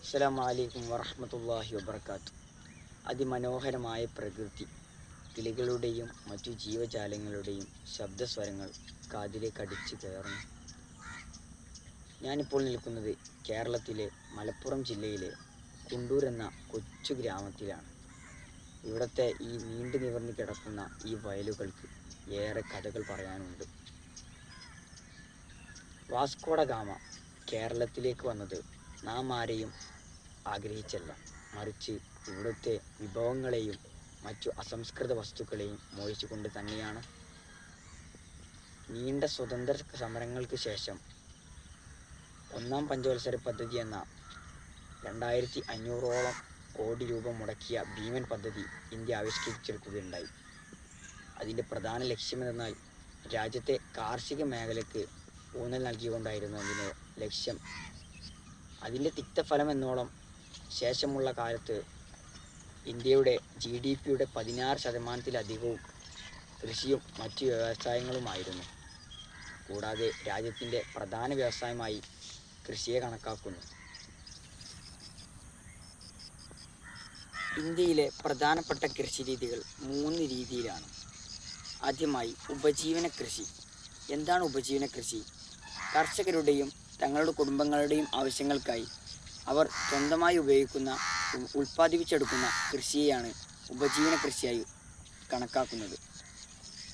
അസ്സലാമു അലൈക്കും വറഹ്മത്തുള്ളാഹി വബറകാതുഹു. അതിമനോഹരമായ പ്രകൃതി, കിളികളുടെയും മറ്റു ജീവജാലങ്ങളുടെയും ശബ്ദസ്വരങ്ങൾ കാതിലേക്ക് അടിച്ചു കയറുന്നു. ഞാനിപ്പോൾ നിൽക്കുന്നത് കേരളത്തിലെ മലപ്പുറം ജില്ലയിലെ കുണ്ടൂർ എന്ന കൊച്ചു ഗ്രാമത്തിലാണ്. ഇവിടുത്തെ ഈ നീണ്ടു നിവർന്നു കിടക്കുന്ന ഈ വയലുകൾക്ക് ഏറെ കഥകൾ പറയാനുണ്ട്. വാസ്കോഡ ഗാമ കേരളത്തിലേക്ക് വന്നത് നാം ആരെയും ആഗ്രഹിച്ചല്ല, മറിച്ച് ഇവിടുത്തെ വിഭവങ്ങളെയും മറ്റു അസംസ്കൃത വസ്തുക്കളെയും മോഹിച്ചുകൊണ്ട് തന്നെയാണ്. നീണ്ട സ്വതന്ത്ര സമരങ്ങൾക്ക് ശേഷം ഒന്നാം പഞ്ചവത്സര പദ്ധതി എന്ന 2500 കോടി രൂപ മുടക്കിയ ഭീമൻ പദ്ധതി ഇന്ത്യ ആവിഷ്കരിച്ചെടുക്കുകയുണ്ടായി. അതിൻ്റെ പ്രധാന ലക്ഷ്യമെന്നാൽ രാജ്യത്തെ കാർഷിക മേഖലയ്ക്ക് ഊന്നൽ നൽകിക്കൊണ്ടായിരുന്നു അതിൻ്റെ ലക്ഷ്യം. അതിൻ്റെ തിക്തഫലം എന്നോളം ശേഷമുള്ള കാലത്ത് ഇന്ത്യയുടെ GDP-യുടെ 16% കൃഷിയും മറ്റു വ്യവസായങ്ങളുമായിരുന്നു. കൂടാതെ രാജ്യത്തിൻ്റെ പ്രധാന വ്യവസായമായി കൃഷിയെ കണക്കാക്കുന്നു. ഇന്ത്യയിലെ പ്രധാനപ്പെട്ട കൃഷിരീതികൾ 3 രീതിയിലാണ്. ആദ്യമായി ഉപജീവന കൃഷി. എന്താണ് ഉപജീവന കൃഷി? കർഷകരുടെയും തങ്ങളുടെ കുടുംബങ്ങളുടെയും ആവശ്യങ്ങൾക്കായി അവർ സ്വന്തമായി ഉൽപ്പാദിപ്പിച്ചെടുക്കുന്ന കൃഷിയെയാണ് ഉപജീവന കൃഷിയായി കണക്കാക്കുന്നത്.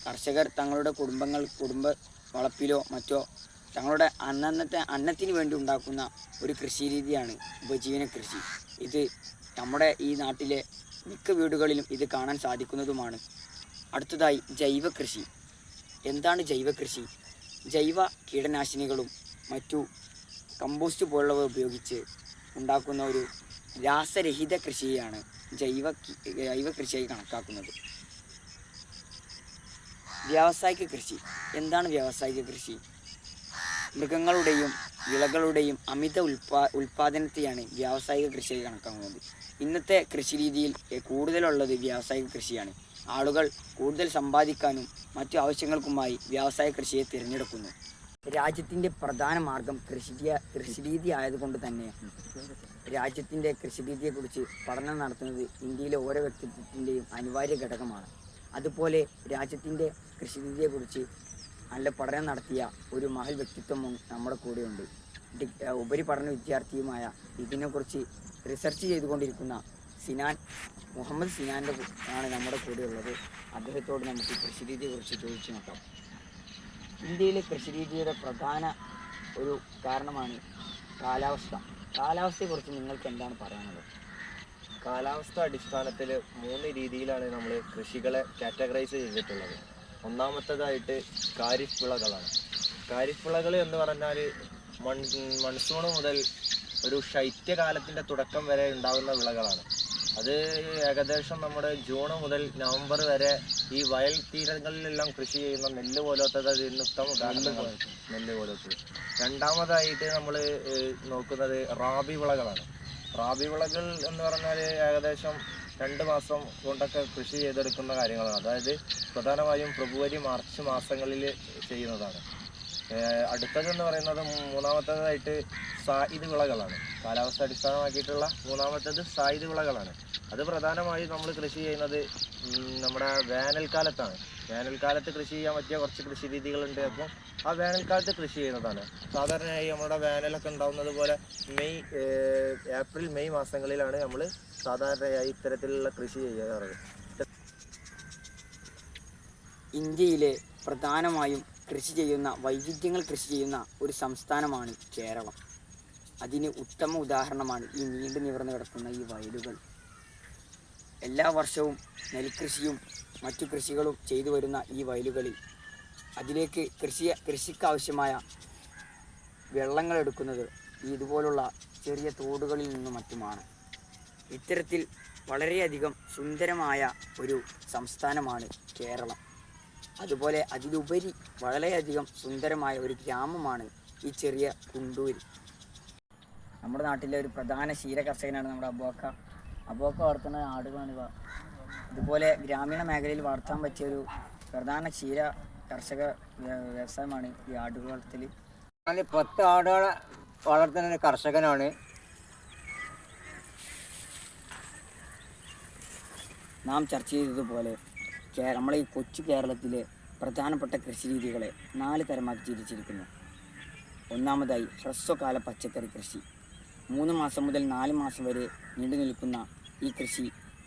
കർഷകർ തങ്ങളുടെ കുടുംബ വളപ്പിലോ മറ്റോ തങ്ങളുടെ അന്നത്തിന് വേണ്ടി ഉണ്ടാക്കുന്ന ഒരു കൃഷി രീതിയാണ് ഉപജീവന കൃഷി. ഇത് നമ്മുടെ ഈ നാട്ടിലെ മിക്ക വീടുകളിലും ഇത് കാണാൻ സാധിക്കുന്നതുമാണ്. അടുത്തതായി ജൈവ കൃഷി. എന്താണ് ജൈവ കൃഷി? ജൈവ കീടനാശിനികളും മറ്റു കമ്പോസ്റ്റ് പോലുള്ളവ ഉപയോഗിച്ച് ഉണ്ടാക്കുന്ന ഒരു രാസരഹിത കൃഷിയെയാണ് ജൈവ കൃഷിയായി കണക്കാക്കുന്നത്. വ്യാവസായിക കൃഷി. എന്താണ് വ്യാവസായിക കൃഷി? മൃഗങ്ങളുടെയും വിളകളുടെയും അമിത ഉൽപ്പാദനത്തെയാണ് വ്യാവസായിക കൃഷിയായി കണക്കാക്കുന്നത്. ഇന്നത്തെ കൃഷി രീതിയിൽ കൂടുതലുള്ളത് വ്യാവസായിക കൃഷിയാണ്. ആളുകൾ കൂടുതൽ സമ്പാദിക്കാനും മറ്റു ആവശ്യങ്ങൾക്കുമായി വ്യവസായ കൃഷിയെ തിരഞ്ഞെടുക്കുന്നു. രാജ്യത്തിൻ്റെ പ്രധാന മാർഗം കൃഷിരീതി ആയതുകൊണ്ട് തന്നെ രാജ്യത്തിൻ്റെ കൃഷിരീതിയെക്കുറിച്ച് പഠനം നടത്തുന്നത് ഇന്ത്യയിലെ ഓരോ വ്യക്തിത്വത്തിൻ്റെയും അനിവാര്യ ഘടകമാണ്. അതുപോലെ രാജ്യത്തിൻ്റെ കൃഷിരീതിയെക്കുറിച്ച് നല്ല പഠനം നടത്തിയ ഒരു മഹൽ വ്യക്തിത്വം നമ്മുടെ കൂടെയുണ്ട്. ഉപരിപഠന വിദ്യാർത്ഥിയുമായ ഇതിനെക്കുറിച്ച് റിസർച്ച് ചെയ്തുകൊണ്ടിരിക്കുന്ന മുഹമ്മദ് സിനാൻ്റെ ആണ് നമ്മുടെ കൂടെയുള്ളത്. അദ്ദേഹത്തോട് നമുക്ക് കൃഷിരീതിയെക്കുറിച്ച് ചോദിച്ചു നോക്കാം. ഇന്ത്യയിലെ കൃഷിരീതിയുടെ പ്രധാന ഒരു കാരണമാണ് കാലാവസ്ഥ. കാലാവസ്ഥയെക്കുറിച്ച് നിങ്ങൾക്ക് എന്താണ് പറയാനുള്ളത്? കാലാവസ്ഥ അടിസ്ഥാനത്തിൽ 3 രീതിയിലാണ് നമ്മൾ കൃഷികളെ കാറ്റഗറൈസ് ചെയ്തിട്ടുള്ളത്. ഒന്നാമത്തേതായിട്ട് ഖാരിഫ് വിളകളാണ്. ഖാരിഫ് വിളകൾ എന്ന് പറഞ്ഞാൽ മൺസൂൺ മുതൽ ഒരു ശൈത്യകാലത്തിൻ്റെ തുടക്കം വരെ ഉണ്ടാകുന്ന വിളകളാണ്. അത് ഏകദേശം നമ്മുടെ ജൂൺ മുതൽ നവംബർ വരെ ഈ വയൽ തീരങ്ങളിലെല്ലാം കൃഷി ചെയ്യുന്ന നെല്ല് പോലത്തത് അതിന് ഉത്തമ ഉദാഹരണമാണ്. നെല്ല് പോലത്തത്. രണ്ടാമതായിട്ട് നമ്മൾ നോക്കുന്നത് റാബി വിളകളാണ്. റാബി വിളകൾ എന്ന് പറഞ്ഞാൽ ഏകദേശം 2 മാസം കൊണ്ടൊക്കെ കൃഷി ചെയ്തെടുക്കുന്ന കാര്യങ്ങളാണ്. അതായത് പ്രധാനമായും ഫെബ്രുവരി മാർച്ച് മാസങ്ങളിൽ ചെയ്യുന്നതാണ്. അടുത്തതെന്ന് പറയുന്നത് മൂന്നാമത്തേതായിട്ട് സായിദ് വിളകളാണ്. കാലാവസ്ഥ അടിസ്ഥാനമാക്കിയിട്ടുള്ള മൂന്നാമത്തേത് സായിദ് വിളകളാണ്. അത് പ്രധാനമായും നമ്മൾ കൃഷി ചെയ്യുന്നത് നമ്മുടെ വേനൽക്കാലത്താണ്. വേനൽക്കാലത്ത് കൃഷി ചെയ്യാൻ പറ്റിയ കുറച്ച് കൃഷി രീതികളുണ്ട്. അപ്പം ആ വേനൽക്കാലത്ത് കൃഷി ചെയ്യുന്നതാണ്. സാധാരണയായി നമ്മുടെ വേനലൊക്കെ ഉണ്ടാകുന്നത് പോലെ ഏപ്രിൽ മെയ് മാസങ്ങളിലാണ് നമ്മൾ സാധാരണയായി ഇത്തരത്തിലുള്ള കൃഷി ചെയ്യാറ്. ഇന്ത്യയിലെ പ്രധാനമായും വൈവിധ്യങ്ങൾ കൃഷി ചെയ്യുന്ന ഒരു സംസ്ഥാനമാണ് കേരളം. അതിന് ഉത്തമ ഉദാഹരണമാണ് ഈ നീണ്ടു നിവർന്നു കിടക്കുന്ന ഈ വയലുകൾ. എല്ലാ വർഷവും നെൽകൃഷിയും മറ്റു കൃഷികളും ചെയ്തു വരുന്ന ഈ വയലുകളിൽ അതിലേക്ക് കൃഷിക്കാവശ്യമായ വെള്ളങ്ങൾ എടുക്കുന്നത് ഇതുപോലുള്ള ചെറിയ തോടുകളിൽ നിന്നും മറ്റുമാണ്. ഇത്തരത്തിൽ വളരെയധികം സുന്ദരമായ ഒരു സംസ്ഥാനമാണ് കേരളം. അതുപോലെ അതിലുപരി വളരെയധികം സുന്ദരമായ ഒരു ഗ്രാമമാണ് ഈ ചെറിയ കുണ്ടൂർ. നമ്മുടെ നാട്ടിലെ ഒരു പ്രധാന ക്ഷീര കർഷകനാണ് നമ്മുടെ അബോക്ക വളർത്തുന്ന ആടുകളാണിവ. ഇതുപോലെ ഗ്രാമീണ മേഖലയിൽ വളർത്താൻ പറ്റിയ ഒരു പ്രധാന ക്ഷീര കർഷക വ്യവസായമാണ് ഈ ആടുകൾ വളർത്തൽ. 10 ആടുകളെ വളർത്തുന്ന ഒരു കർഷകനാണ്. നാം ചർച്ച ചെയ്തതുപോലെ നമ്മളെ ഈ കൊച്ചു കേരളത്തിലെ പ്രധാനപ്പെട്ട കൃഷിരീതികളെ 4 തരമാക്കി തിരിച്ചിരിക്കുന്നു. ഒന്നാമതായി ഹ്രസ്വകാല പച്ചക്കറി കൃഷി. 3 മാസം മുതൽ 4 മാസം വരെ നീണ്ടു നിൽക്കുന്ന ഈ കൃഷി,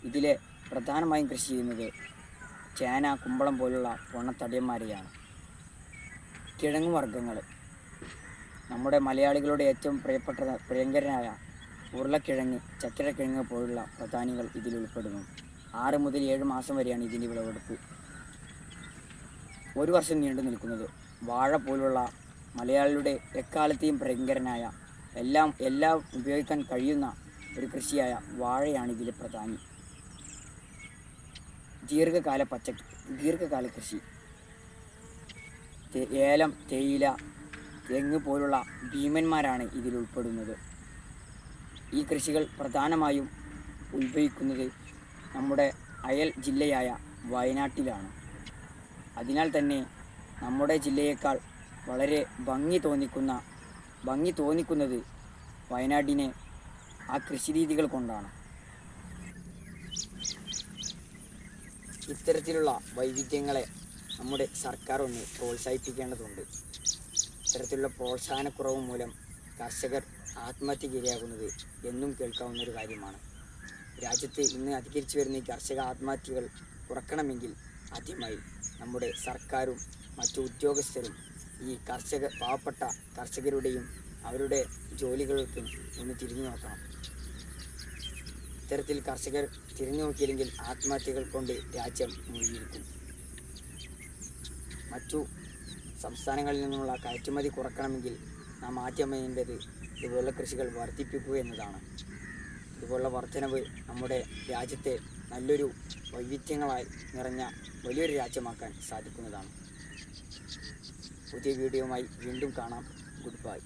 ഇതിലെ പ്രധാനമായും കൃഷി ചെയ്യുന്നത് ചേന, കുമ്പളം പോലുള്ള പൊണ്ണത്തടിയന്മാരെയാണ്. കിഴങ്ങ് വർഗ്ഗങ്ങൾ. നമ്മുടെ മലയാളികളുടെ ഏറ്റവും പ്രിയങ്കരനായ ഉരുളക്കിഴങ്ങ്, ചക്കരക്കിഴങ്ങ് പോലുള്ള പ്രധാനികൾ ഇതിൽ ഉൾപ്പെടുന്നു. 6 മുതൽ 7 മാസം വരെയാണ് ഇതിൻ്റെ വിളവെടുപ്പ്. 1 വർഷം നീണ്ടു നിൽക്കുന്നത്. വാഴ പോലുള്ള മലയാളികളുടെ എക്കാലത്തെയും പ്രിയങ്കരനായ എല്ലാം ഉപയോഗിക്കാൻ കഴിയുന്ന ഒരു കൃഷിയായ വാഴയാണ് ഇതിലെ പ്രധാനി. ദീർഘകാല കൃഷി. ഏലം, തേയില, തെങ്ങ് പോലുള്ള ഭീമന്മാരാണ് ഇതിൽ ഉൾപ്പെടുന്നത്. ഈ കൃഷികൾ പ്രധാനമായും ഉത്ഭവിക്കുന്നത് നമ്മുടെ അയൽ ജില്ലയായ വയനാട്ടിലാണ്. അതിനാൽ തന്നെ നമ്മുടെ ജില്ലയേക്കാൾ വളരെ ഭംഗി തോന്നിക്കുന്നത് വയനാടിനെ ആ കൃഷിരീതികൾ കൊണ്ടാണ്. ഇത്തരത്തിലുള്ള വൈവിധ്യങ്ങളെ നമ്മുടെ സർക്കാർ ഒന്ന് പ്രോത്സാഹിപ്പിക്കേണ്ടതുണ്ട്. ഇത്തരത്തിലുള്ള പ്രോത്സാഹനക്കുറവ് മൂലം കർഷകർ ആത്മഹത്യക്കിരയാകുന്നത് എന്നും കേൾക്കാവുന്നൊരു കാര്യമാണ്. രാജ്യത്ത് ഇന്ന് അധികരിച്ചു വരുന്ന ഈ കർഷക ആത്മഹത്യകൾ കുറക്കണമെങ്കിൽ ആദ്യമായി നമ്മുടെ സർക്കാരും മറ്റു ഉദ്യോഗസ്ഥരും ഈ പാവപ്പെട്ട കർഷകരുടെയും അവരുടെ ജോലികൾക്കും ഒന്ന് തിരിഞ്ഞു നോക്കണം. ഇത്തരത്തിൽ കർഷകർ തിരിഞ്ഞു നോക്കിയില്ലെങ്കിൽ ആത്മഹത്യകൾ കൊണ്ട് രാജ്യം മുഴുകിയിരിക്കും. മറ്റു സംസ്ഥാനങ്ങളിൽ നിന്നുള്ള കയറ്റുമതി കുറക്കണമെങ്കിൽ നാം ആദ്യം ചെയ്യേണ്ടത് ഇതുപോലുള്ള കൃഷികൾ വർദ്ധിപ്പിക്കുക എന്നതാണ്. ഇതുപോലുള്ള വർധനവ് നമ്മുടെ രാജ്യത്തെ നല്ലൊരു വൈവിധ്യങ്ങളായി നിറഞ്ഞ വലിയൊരു രാജ്യമാക്കാൻ സാധിക്കുന്നതാണ്. പുതിയ വീഡിയോയുമായി വീണ്ടും കാണാം. Good bye.